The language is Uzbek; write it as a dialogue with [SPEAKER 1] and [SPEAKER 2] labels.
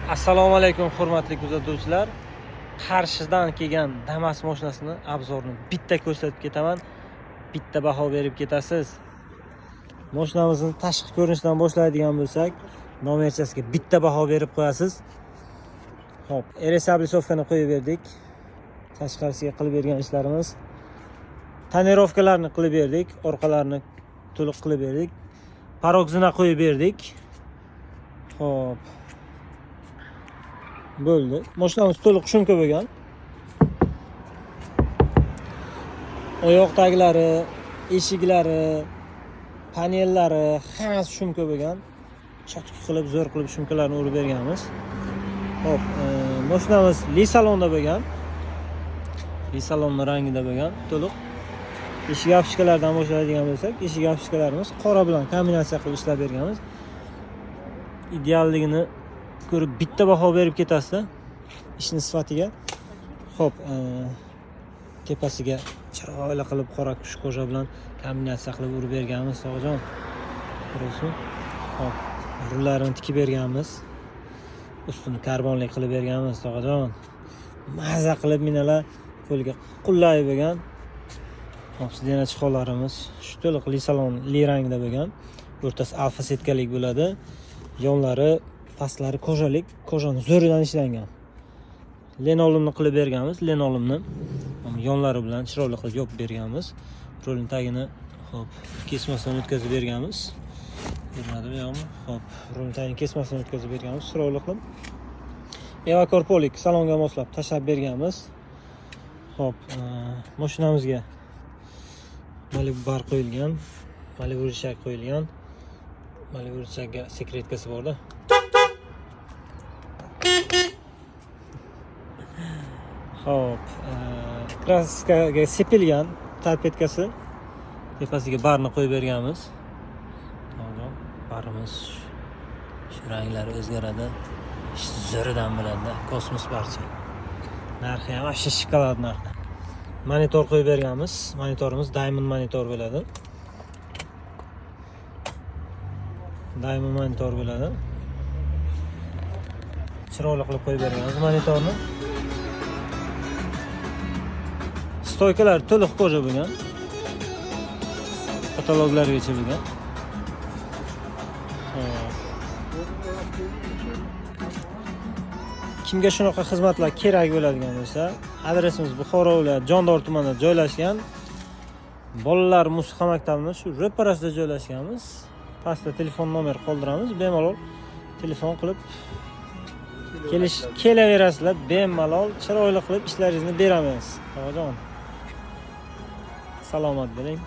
[SPEAKER 1] Assalomu alaykum hurmatli kuzatuvchilar. Qarshidan kelgan Damas mashinasini obzorini bitta ko'rsatib ketaman. Bitta baho berib ketasiz. Mashinamizni tashqi ko'rinishdan boshlaydigan bo'lsak, nomerchasiga bitta baho berib qo'yasiz. Xo'p, resablisovkani qo'yib berdik. Tashqarisiga qilib bergan ishlarimiz. Tonirovkalarni qilib berdik, orqalarini to'liq qilib berdik. Parokzina qo'yib berdik. Xo'p. Bo'ldi. Mashinamiz to'liq shumka bo'lgan. Oyoq taglari, eshiklari, panellari hammasi shumka bo'lgan. Cho'tki qilib, zo'r qilib shumkalarni urib berganmiz. Xo'p, mashinamiz li salonda bo'lgan. Li salonni rangida bo'lgan, to'liq. Eshik afishkalardan boshlaydigan bo'lsak, eshik afishkalarimiz qora bilan kombinatsiya qilib ishlab berganmiz. Idealligini ko'rib bitta baho berib ketasiz ishning sifatiga. Xo'p, tepasiga chiroyli qilib qora kuch qo'sha bilan kombinatsiya qilib urib berganmiz, tog'jon. Ko'rasiz? Xo'p, rullarini tikib berganmiz. Ustini karbonli qilib berganmiz, tog'jon. Maza qilib minalar qo'lga qulay bo'lgan. Xo'p, yana chiqolarimiz shu to'liq li salon, li rangda bo'lgan. O'rtasi alfa setkalik bo'ladi. Yonlari, pastlari kojalik, kojani zo'ridan ishlangan. Linoleumni qilib berganmiz, linoleumni yonlari bilan chiroyli qilib yopib berganmiz. Rolning tagini xo'p, kesmasdan o'tkazib berganmiz. Ko'rinadimi, yo'qmi? Xo'p, rolning tagini kesmasdan o'tkazib berganmiz, chiroyli qilib. Evakorpolik salonga moslab tashlab berganmiz. Xo'p, mashinamizga Malibu bar qo'yilgan, Malibu rishak qo'yilgan. Malibu rishakga sekretkasi bor-da. Xo'p, kraskaga sepilgan tarpetkasi, tepasiga barni qo'yib berganmiz. To'g'ri, barimiz shu ranglari o'zgaradi. Zo'ridan bo'ladi, kosmos barcha. Narxi ham o'sha shokolad narxi. Monitor qo'yib berganmiz. Monitorimiz Diamond monitor bo'ladi. Diamond monitor bo'ladi. Chiroyli qilib qo'yib berganmiz monitorni. Stoykalar to'liq koja bo'lgan. Kataloglargacha bo'lgan. Kimga shunaqa xizmatlar kerak bo'ladigan bo'lsa, adresimiz Buxoro viloyati Jondor tumanida joylashgan. Bolalar musiqa maktabini shu ro'parasida joylashganmiz. Pastda telefon nomer qoldiramiz. Bemalol telefon qilib kelaverasizlar. Bemalol chiroyli qilib ishlaringizni beramiz. Tog'jon. Salomat bo'ling.